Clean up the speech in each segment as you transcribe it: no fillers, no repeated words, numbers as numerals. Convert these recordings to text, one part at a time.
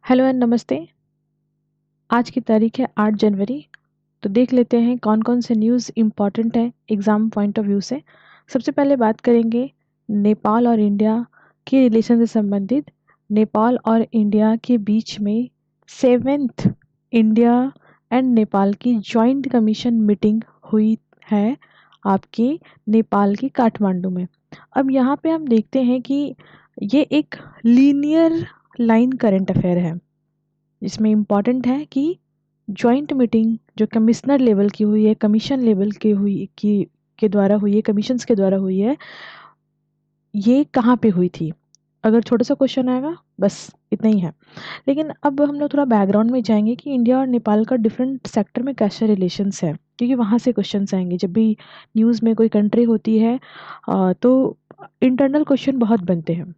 Hello and नमस्ते। आज की तारीख है 8 जनवरी। तो देख लेते हैं कौन कौन से न्यूज़ इम्पॉर्टेंट है एग्ज़ाम पॉइंट ऑफ व्यू से। सबसे पहले बात करेंगे नेपाल और इंडिया के रिलेशन से संबंधित। नेपाल और इंडिया के बीच में 7th इंडिया एंड नेपाल की जॉइंट कमीशन मीटिंग हुई है आपके नेपाल के काठमांडू में। अब यहाँ पे हम देखते हैं कि ये एक लीनियर लाइन करंट अफेयर है, जिसमें इम्पॉर्टेंट है कि जॉइंट मीटिंग जो कमिश्नर लेवल की हुई है, कमीशन लेवल की हुई के द्वारा हुई है, कमीशंस के द्वारा हुई है, ये कहाँ पे हुई थी। अगर छोटा सा क्वेश्चन आएगा बस इतना ही है। लेकिन अब हम लोग थोड़ा बैकग्राउंड में जाएंगे कि इंडिया और नेपाल का डिफरेंट सेक्टर में कैसे रिलेशंस है, क्योंकि वहाँ से क्वेश्चंस आएंगे जब भी न्यूज़ में कोई कंट्री होती है। तो इंटरनल क्वेश्चन बहुत बनते हैं।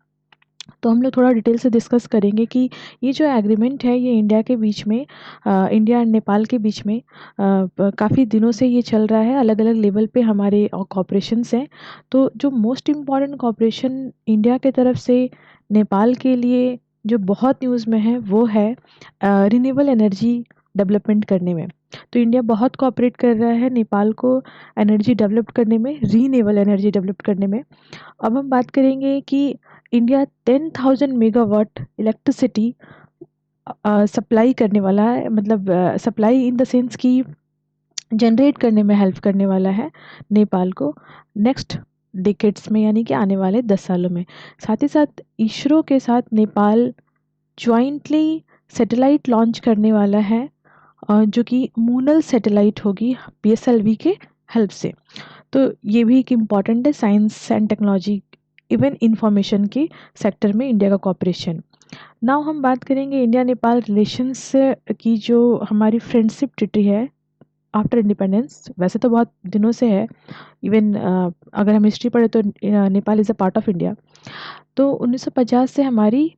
तो हम लोग थोड़ा डिटेल से डिस्कस करेंगे कि ये जो एग्रीमेंट है ये इंडिया के बीच में, इंडिया एंड नेपाल के बीच में काफ़ी दिनों से ये चल रहा है। अलग अलग लेवल पे हमारे कॉपरेशंस हैं। तो जो मोस्ट इम्पॉर्टेंट कॉपरेशन इंडिया के तरफ से नेपाल के लिए जो बहुत न्यूज़ में है वो है रिन्यूएबल एनर्जी डेवलपमेंट करने में। तो इंडिया बहुत कोऑपरेट कर रहा है नेपाल को एनर्जी डेवलप करने में, रीन्यूएबल एनर्जी डेवलप करने में। अब हम बात करेंगे कि इंडिया 10,000 मेगावाट इलेक्ट्रिसिटी सप्लाई करने वाला है, मतलब सप्लाई इन द सेंस कि जनरेट करने में हेल्प करने वाला है नेपाल को नेक्स्ट डिकेड्स में, यानी कि आने वाले 10 सालों में। साथ ही साथ इसरो के साथ नेपाल ज्वाइंटली सैटेलाइट लॉन्च करने वाला है, जो कि मूनल सैटेलाइट होगी पीएसएलवी के हेल्प से। तो ये भी एक इम्पॉर्टेंट है science and technology, even information के सेक्टर में इंडिया का कॉपरेशन। नाउ हम बात करेंगे इंडिया नेपाल रिलेशंस की, जो हमारी फ्रेंडशिप ट्रीटी है आफ्टर इंडिपेंडेंस। वैसे तो बहुत दिनों से है, इवन अगर हम हिस्ट्री पढ़े तो Nepal is a part of India. तो 1950 से हमारी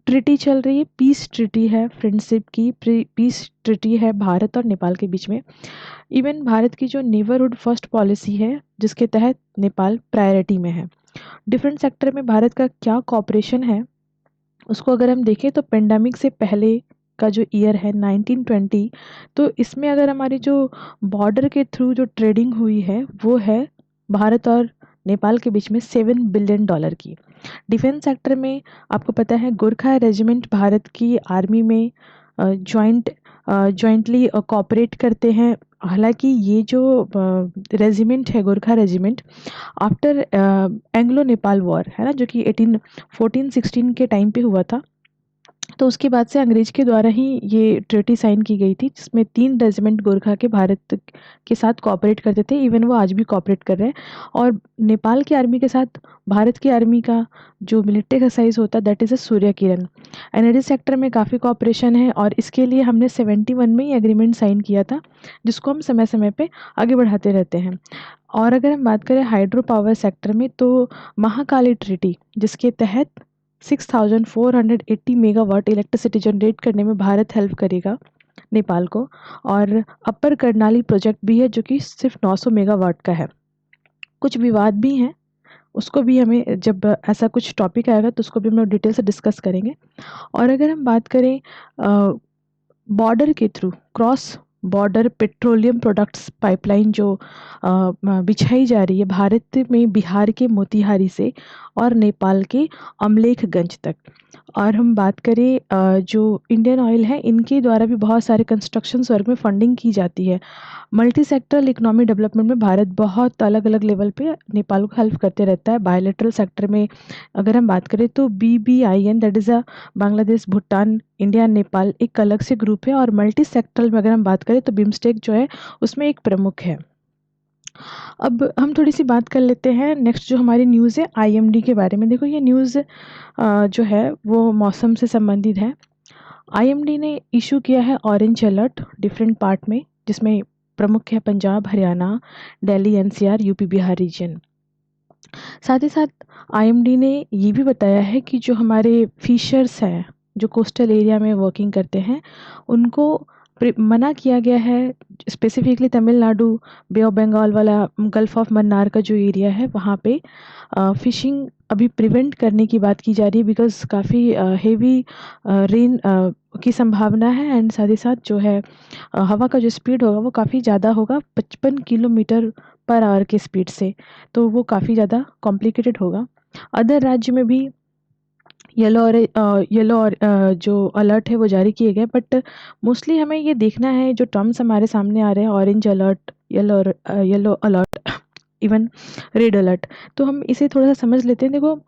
ट्रीटी चल रही है, पीस ट्रीटी है, फ्रेंडशिप की पीस ट्रीटी है भारत और नेपाल के बीच में। इवन भारत की जो नेबरहुड फर्स्ट पॉलिसी है जिसके तहत नेपाल प्रायोरिटी में है। डिफरेंट सेक्टर में भारत का क्या कॉपरेशन है उसको अगर हम देखें तो पेंडेमिक से पहले का जो ईयर है 1920, तो इसमें अगर हमारी जो बॉर्डर के थ्रू जो ट्रेडिंग हुई है वो है भारत और नेपाल के बीच में $7 बिलियन की। डिफेंस सेक्टर में आपको पता है गोरखा रेजिमेंट भारत की आर्मी में जॉइंटली कोऑपरेट करते हैं। हालांकि ये जो रेजिमेंट है Gorkha regiment after Anglo Nepal war है ना, जो कि 1814-16 के टाइम पे हुआ था। तो उसके बाद से अंग्रेज के द्वारा ही ये ट्रीटी साइन की गई थी, जिसमें 3 रेजिमेंट गोरखा के भारत के साथ कोऑपरेट करते थे। इवन वो आज भी कोऑपरेट कर रहे हैं। और नेपाल की आर्मी के साथ भारत की आर्मी का जो मिलिट्री एक्सरसाइज होता है that is a Surya Kiran. Energy sector में काफ़ी कोऑपरेशन है और इसके लिए हमने 71 में ही एग्रीमेंट साइन किया था, जिसको हम समय समय पे आगे बढ़ाते रहते हैं। और अगर हम बात करें हाइड्रो पावर सेक्टर में, तो महाकाली ट्रीटी जिसके तहत 6,480 मेगावाट इलेक्ट्रिसिटी जनरेट करने में भारत हेल्प करेगा नेपाल को। और अपर कर्णाली प्रोजेक्ट भी है जो कि सिर्फ 900 मेगावाट का है। कुछ विवाद भी हैं, उसको भी हमें जब ऐसा कुछ टॉपिक आएगा तो उसको भी हम लोग डिटेल से डिस्कस करेंगे। और अगर हम बात करें बॉर्डर के through cross border petroleum products pipeline जो बिछाई जा रही है भारत में, बिहार के मोतिहारी से और नेपाल के अमलेखगंज तक। और हम बात करें जो इंडियन ऑयल है, इनके द्वारा भी बहुत सारे कंस्ट्रक्शन वर्क में फंडिंग की जाती है। मल्टी सेक्टरल इकोनॉमी डेवलपमेंट में भारत बहुत अलग अलग लेवल पे नेपाल को हेल्प करते रहता है। बायोलेटरल सेक्टर में अगर हम बात करें तो BBIN that is a Bangladesh, Bhutan, India, Nepal एक अलग से ग्रुप है। और मल्टी सेक्टरल में अगर हम बात करें तो बिम्स्टेक जो है उसमें एक प्रमुख है। अब हम थोड़ी सी बात कर लेते हैं नेक्स्ट जो हमारी न्यूज़ है IMD के बारे में। देखो ये न्यूज़ जो है वो मौसम से संबंधित है। IMD ने इशू किया है ऑरेंज अलर्ट डिफरेंट पार्ट में, जिसमें प्रमुख है Punjab, Haryana, Delhi, NCR, UP, Bihar region. साथ ही साथ IMD ने ये भी बताया है कि जो हमारे फिशर्स हैं जो कोस्टल एरिया में वर्किंग करते हैं उनको मना किया गया है। Specifically Tamil Nadu, bay of Bengal वाला गल्फ ऑफ मन्नार का जो एरिया है वहाँ पे फ़िशिंग अभी प्रिवेंट करने की बात की जा रही है, बिकॉज़ काफ़ी हेवी रेन की संभावना है एंड साथ ही साथ जो है हवा का जो स्पीड होगा वो काफ़ी ज़्यादा होगा 55 किलोमीटर पर आवर के स्पीड से, तो वो काफ़ी ज़्यादा कॉम्प्लिकेटेड होगा। अदर राज्य में भी येलो और जो अलर्ट है वो जारी किए गए, बट मोस्टली हमें ये देखना है जो टर्म्स हमारे सामने आ रहे हैं, orange alert, yellow alert, even red alert. तो हम इसे थोड़ा सा समझ लेते हैं। देखो,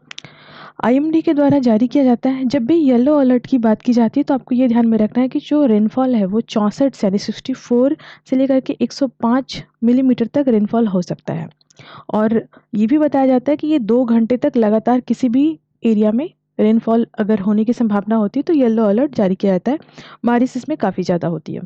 आईएमडी के द्वारा जारी किया जाता है। जब भी येलो अलर्ट की बात की जाती है तो आपको ये ध्यान में रखना है कि जो रेनफॉल है वो 64 यानी 64 से लेकर के 105 मिलीमीटर तक रेनफॉल हो सकता है। और ये भी बताया जाता है कि ये 2 घंटे तक लगातार किसी भी एरिया में रेनफॉल अगर होने की संभावना होती है तो येलो अलर्ट जारी किया जाता है। बारिश इसमें काफ़ी ज़्यादा होती है।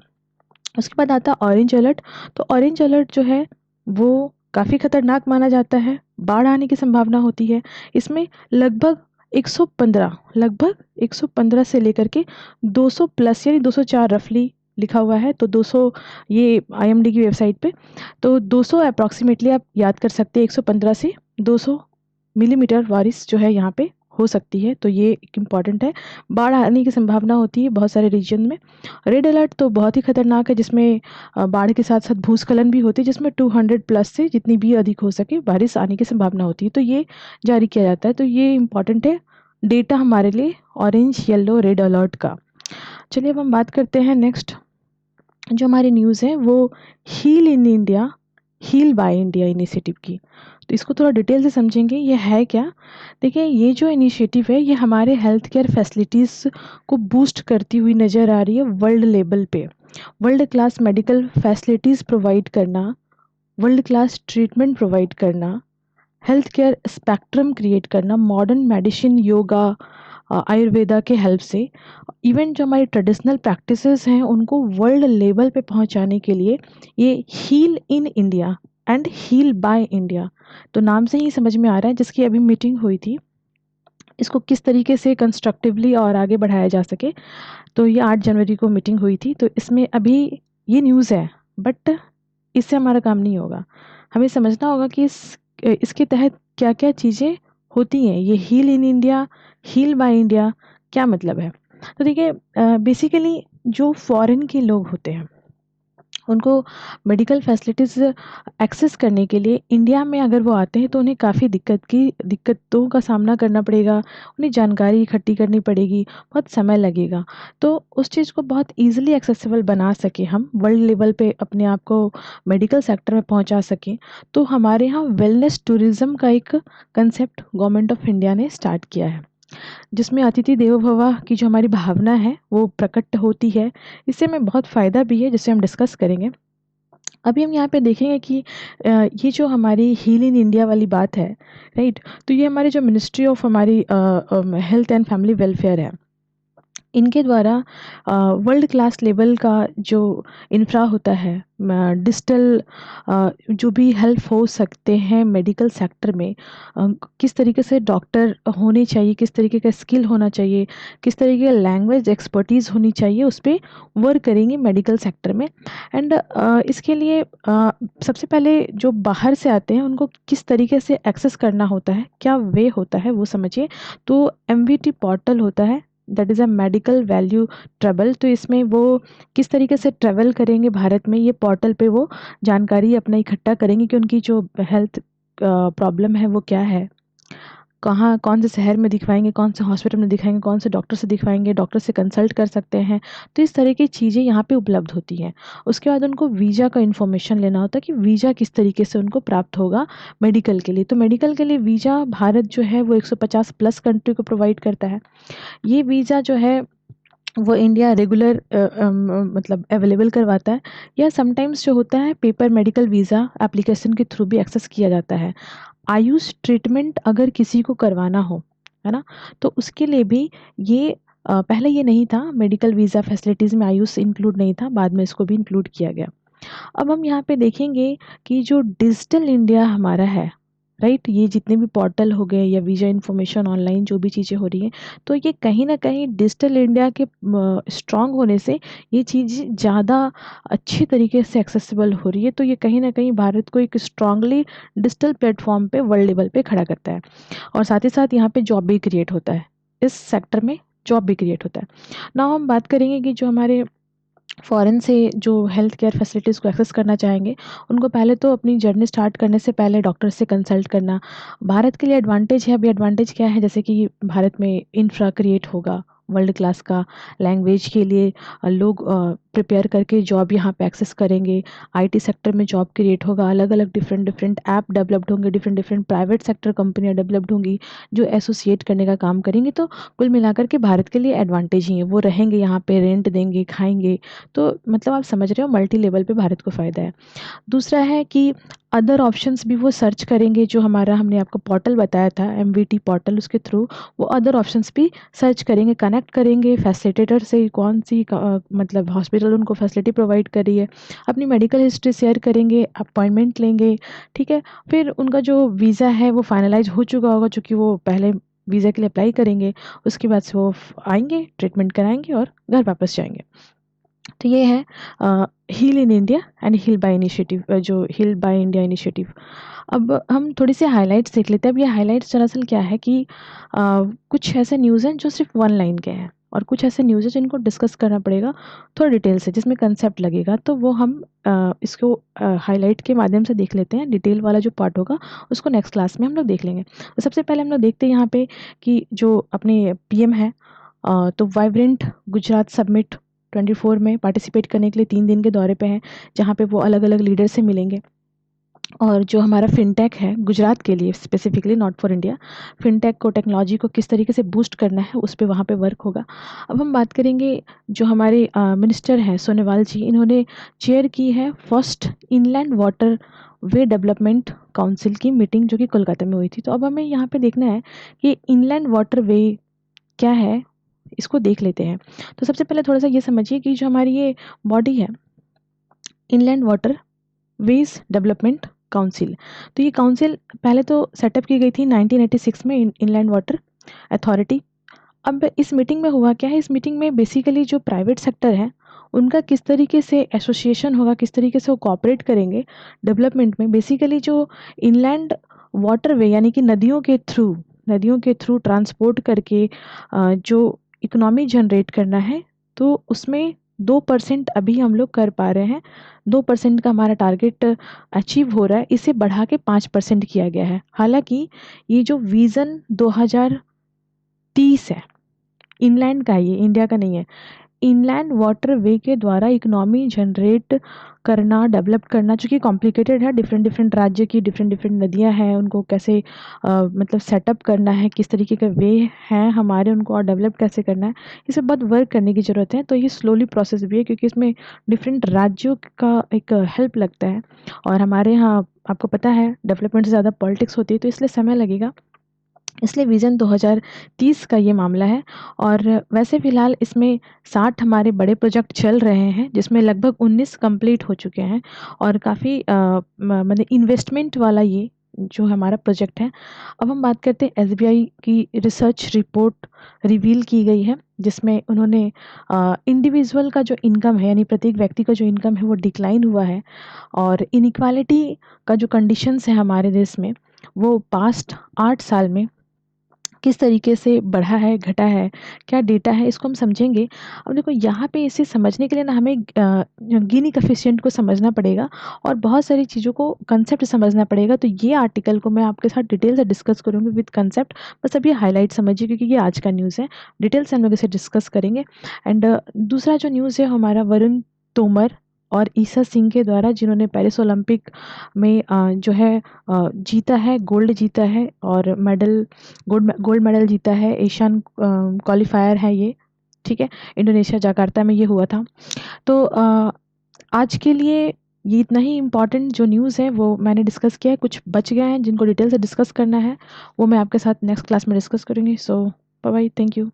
उसके बाद आता है ऑरेंज अलर्ट। तो ऑरेंज अलर्ट जो है वो काफ़ी खतरनाक माना जाता है, बाढ़ आने की संभावना होती है। इसमें लगभग 115 से लेकर के 200 प्लस यानी 204 रफली लिखा हुआ है, तो 200 ये आईएमडी की वेबसाइट पे, तो 200 अप्रॉक्सीमेटली आप याद कर सकते हैं। 115 से 200 मिलीमीटर बारिश जो है यहाँ पे हो सकती है, तो ये एक इम्पॉर्टेंट है। बाढ़ आने की संभावना होती है बहुत सारे रीजन में। रेड अलर्ट तो बहुत ही खतरनाक है, जिसमें बाढ़ के साथ साथ भूस्खलन भी होती है, जिसमें 200 प्लस से जितनी भी अधिक हो सके बारिश आने की संभावना होती है, तो ये जारी किया जाता है। तो ये इम्पॉर्टेंट है डेटा हमारे लिए ऑरेंज, येलो, रेड अलर्ट का। चलिए अब हम बात करते हैं नेक्स्ट जो हमारी न्यूज़ है वो heal in India, heal by India initiative की। तो इसको थोड़ा डिटेल से समझेंगे, ये है क्या। देखिए, ये जो इनिशिएटिव है ये हमारे हेल्थ केयर फैसिलिटीज़ को बूस्ट करती हुई नज़र आ रही है वर्ल्ड लेवल पे। World class medical facilities provide करना, वर्ल्ड क्लास ट्रीटमेंट प्रोवाइड करना, हेल्थ केयर स्पेक्ट्रम क्रिएट करना, मॉडर्न मेडिसिन, योगा, आयुर्वेदा के हेल्प से इवन जो हमारी ट्रेडिशनल प्रैक्टिसेस हैं उनको वर्ल्ड लेवल पे पहुंचाने के लिए ये heal in India and heal by India, तो नाम से ही समझ में आ रहा है, जिसकी अभी मीटिंग हुई थी, इसको किस तरीके से कंस्ट्रक्टिवली और आगे बढ़ाया जा सके। तो ये 8 जनवरी को मीटिंग हुई थी। तो इसमें अभी ये न्यूज़ है, बट इससे हमारा काम नहीं होगा। हमें समझना होगा कि इसके तहत क्या क्या चीज़ें होती हैं। ये heal in India, heal by India क्या मतलब है। तो देखिए, बेसिकली जो फॉरेन के लोग होते हैं उनको मेडिकल फैसिलिटीज़ एक्सेस करने के लिए इंडिया में अगर वो आते हैं तो उन्हें काफ़ी दिक्कतों का सामना करना पड़ेगा, उन्हें जानकारी इकट्ठी करनी पड़ेगी, बहुत समय लगेगा। तो उस चीज़ को बहुत ईज़िली एक्सेसिबल बना सकें, हम वर्ल्ड लेवल पे अपने आप को मेडिकल सेक्टर में पहुंचा सकें, तो हमारे यहाँ वेलनेस टूरिज़्म का एक कंसेप्ट गवर्नमेंट ऑफ इंडिया ने स्टार्ट किया है, जिसमें अतिथि देवो भव की जो हमारी भावना है वो प्रकट होती है। इससे हमें बहुत फ़ायदा भी है, जिसे हम डिस्कस करेंगे। अभी हम यहाँ पे देखेंगे कि ये जो हमारी हील इन इंडिया वाली बात है, राइट, तो ये हमारी जो मिनिस्ट्री ऑफ हमारी हेल्थ एंड फैमिली वेलफेयर है, इनके द्वारा वर्ल्ड क्लास लेवल का जो इंफ्रा होता है, डिजिटल जो भी हेल्प हो सकते हैं मेडिकल सेक्टर में, किस तरीके से डॉक्टर होने चाहिए, किस तरीके का स्किल होना चाहिए, किस तरीके का लैंग्वेज एक्सपर्टीज़ होनी चाहिए, उस पर वर्क करेंगे मेडिकल सेक्टर में। एंड इसके लिए सबसे पहले जो बाहर से आते हैं उनको किस तरीके से एक्सेस करना होता है, क्या वे होता है वो समझिए। तो MVT पोर्टल होता है, that is a medical value travel. तो इसमें वो किस तरीके से ट्रेवल करेंगे भारत में, ये पोर्टल पे वो जानकारी अपना इकट्ठा करेंगे कि उनकी जो हेल्थ प्रॉब्लम है वो क्या है, कहाँ कौन से शहर में दिखवाएंगे, कौन से हॉस्पिटल में दिखाएंगे, कौन से डॉक्टर से दिखवाएंगे, डॉक्टर से कंसल्ट कर सकते हैं। तो इस तरह की चीज़ें यहाँ पे उपलब्ध होती हैं। उसके बाद उनको वीज़ा का इन्फॉर्मेशन लेना होता है कि वीज़ा किस तरीके से उनको प्राप्त होगा मेडिकल के लिए। तो मेडिकल के लिए वीज़ा भारत जो है वो 150 प्लस कंट्री को प्रोवाइड करता है। ये वीज़ा जो है वो इंडिया रेगुलर मतलब अवेलेबल करवाता है, या समटाइम्स जो होता है पेपर मेडिकल वीज़ा एप्लीकेशन के थ्रू भी एक्सेस किया जाता है। आयुष ट्रीटमेंट अगर किसी को करवाना हो, है ना, तो उसके लिए भी ये पहले ये नहीं था, मेडिकल वीज़ा फैसिलिटीज़ में आयुष इंक्लूड नहीं था, बाद में इसको भी इंक्लूड किया गया। अब हम यहाँ पे देखेंगे कि जो डिजिटल इंडिया हमारा है, राइट, ये जितने भी पोर्टल हो गए या वीज़ा इन्फॉर्मेशन ऑनलाइन जो भी चीज़ें हो रही हैं, तो ये कहीं ना कहीं डिजिटल इंडिया के स्ट्रांग होने से ये चीज़ ज़्यादा अच्छी तरीके से एक्सेसिबल हो रही है। तो ये कहीं ना कहीं भारत को एक स्ट्रांगली डिजिटल प्लेटफॉर्म पे वर्ल्ड लेवल पे खड़ा करता है, और साथ ही साथ यहाँ पे जॉब भी क्रिएट होता है इस सेक्टर में। जॉब भी क्रिएट होता है। नाउ हम बात करेंगे कि जो हमारे फ़ॉरेन से जो हेल्थ केयर फैसिलिटीज़ को एक्सेस करना चाहेंगे, उनको पहले तो अपनी जर्नी स्टार्ट करने से पहले डॉक्टर से कंसल्ट करना। भारत के लिए एडवांटेज है, अभी एडवांटेज क्या है, जैसे कि भारत में इंफ्रा क्रिएट होगा वर्ल्ड क्लास का, लैंग्वेज के लिए लोग प्रिपेयर करके जॉब यहाँ पे एक्सेस करेंगे, आईटी सेक्टर में जॉब क्रिएट होगा, अलग-अलग डिफरेंट ऐप डेवलप्ड होंगे, डिफरेंट प्राइवेट सेक्टर कंपनियाँ डेवलप्ड होंगी, जो एसोसिएट करने का काम करेंगी। तो कुल मिलाकर के भारत के लिए एडवांटेज ही है, वो रहेंगे यहाँ पे, रेंट देंगे, खाएँगे, तो मतलब आप समझ रहे हो मल्टी लेवल पे भारत को फ़ायदा है। दूसरा है कि अदर ऑप्शंस भी वो सर्च करेंगे, जो हमारा हमने आपको पोर्टल बताया था एमवीटी पोर्टल, उसके थ्रू वो अदर ऑप्शंस भी सर्च करेंगे, कनेक्ट करेंगे फैसिलिटेटर से, कौन सी मतलब हॉस्पिटल उनको फैसिलिटी प्रोवाइड कर रही है, अपनी मेडिकल हिस्ट्री शेयर करेंगे, अपॉइंटमेंट लेंगे, ठीक है। फिर उनका जो वीज़ा है वो फाइनलाइज हो चुका होगा, चूँकि वो पहले वीज़ा के लिए अप्लाई करेंगे, उसके बाद से वो आएँगे, ट्रीटमेंट कराएँगे और घर वापस जाएँगे। तो ये है heal in India and heal by initiative, जो हील बाय इंडिया इनिशिएटिव। अब हम थोड़ी सी हाइलाइट्स देख लेते हैं। अब ये हाइलाइट्स दरअसल क्या है कि कुछ ऐसे न्यूज़ हैं जो सिर्फ वन लाइन के हैं, और कुछ ऐसे न्यूज़ है जिनको डिस्कस करना पड़ेगा थोड़ा डिटेल से, जिसमें कंसेप्ट लगेगा, तो वो हम इसको हाईलाइट के माध्यम से देख लेते हैं। डिटेल वाला जो पार्ट होगा उसको नेक्स्ट क्लास में हम लोग देख लेंगे। तो सबसे पहले हम लोग देखते हैं यहाँ पे कि जो अपने पीएम है, तो वाइब्रेंट गुजरात समिट 24 में पार्टिसिपेट करने के लिए 3 दिन के दौरे पे हैं, जहाँ पे वो अलग-अलग लीडर से मिलेंगे। और जो हमारा फिनटेक है गुजरात के लिए specifically, not for India, fintech को, टेक्नोलॉजी को किस तरीके से बूस्ट करना है, उस पे वहाँ पे वर्क होगा। अब हम बात करेंगे, जो हमारे मिनिस्टर हैं सोनोवाल जी, इन्होंने चेयर की है first inland water way development council की मीटिंग, जो कि कोलकाता में हुई थी। तो अब हमें यहाँ पे देखना है कि इनलैंड वाटर वे क्या है, इसको देख लेते हैं। तो सबसे पहले थोड़ा सा ये समझिए कि जो हमारी ये बॉडी है, inland water veg development council, तो ये काउंसिल पहले तो सेटअप की गई थी 1986 में, इनलैंड वाटर अथॉरिटी। अब इस मीटिंग में हुआ क्या है, इस मीटिंग में बेसिकली जो प्राइवेट सेक्टर है उनका किस तरीके से एसोसिएशन होगा, किस तरीके से वो कॉपरेट करेंगे डेवलपमेंट में। बेसिकली जो इनलैंड वाटरवे यानी कि नदियों के थ्रू ट्रांसपोर्ट करके जो इकोनॉमी जनरेट करना है, तो उसमें 2% अभी हम लोग कर पा रहे हैं। 2% का हमारा टारगेट अचीव हो रहा है, इसे बढ़ा के 5% किया गया है। हालांकि ये जो विज़न 2030 है, इनलैंड का है, ये इंडिया का नहीं है। इनलैंड वाटर वे के द्वारा इकोनॉमी जनरेट करना, डेवलप करना, चूँकि कॉम्प्लिकेटेड है, डिफरेंट राज्य की डिफरेंट नदियाँ हैं, उनको कैसे मतलब सेटअप करना है, किस तरीके के वे हैं हमारे, उनको और डेवलप कैसे करना है, इसे बहुत वर्क करने की ज़रूरत है। तो ये स्लोली प्रोसेस भी है, क्योंकि इसमें डिफरेंट राज्यों का एक हेल्प लगता है, और हमारे यहाँ आपको पता है डेवलपमेंट से ज़्यादा पॉलिटिक्स होती है, तो इसलिए समय लगेगा। इसलिए विज़न 2030 का ये मामला है। और वैसे फ़िलहाल इसमें 60 हमारे बड़े प्रोजेक्ट चल रहे हैं, जिसमें लगभग 19 कंप्लीट हो चुके हैं, और काफ़ी मतलब इन्वेस्टमेंट वाला ये जो हमारा प्रोजेक्ट है। अब हम बात करते हैं एसबीआई की रिसर्च रिपोर्ट रिवील की गई है, जिसमें उन्होंने इंडिविजुअल का जो इनकम है, यानी प्रत्येक व्यक्ति का जो इनकम है वो डिक्लाइन हुआ है, और इनइक्वालिटी का जो कंडीशंस है हमारे देश में, वो पास्ट 8 साल में किस तरीके से बढ़ा है, घटा है, क्या डेटा है, इसको हम समझेंगे। अब देखो यहाँ पे इसे समझने के लिए ना हमें गिनी कोएफ़िशिएंट को समझना पड़ेगा, और बहुत सारी चीज़ों को कंसेप्ट समझना पड़ेगा। तो ये आर्टिकल को मैं आपके साथ डिटेल से डिस्कस करूँगी विद कंसेप्ट। बस अब ये हाइलाइट समझिए, क्योंकि ये आज का न्यूज़ है। डिटेल से हम लोग इसे डिस्कस करेंगे। एंड दूसरा जो न्यूज़ है हमारा, वरुण तोमर और ईसा सिंह के द्वारा, जिन्होंने पेरिस ओलंपिक में जो है जीता है, गोल्ड जीता है, और गोल्ड मेडल जीता है। एशियन क्वालिफायर है ये, ठीक है, इंडोनेशिया जकार्ता में ये हुआ था। तो आज के लिए ये इतना ही इम्पॉर्टेंट जो न्यूज़ है वो मैंने डिस्कस किया है। कुछ बच गए हैं जिनको डिटेल से डिस्कस करना है, वो मैं आपके साथ नेक्स्ट क्लास में डिस्कस करूँगी। सो बाय बाय, थैंक यू।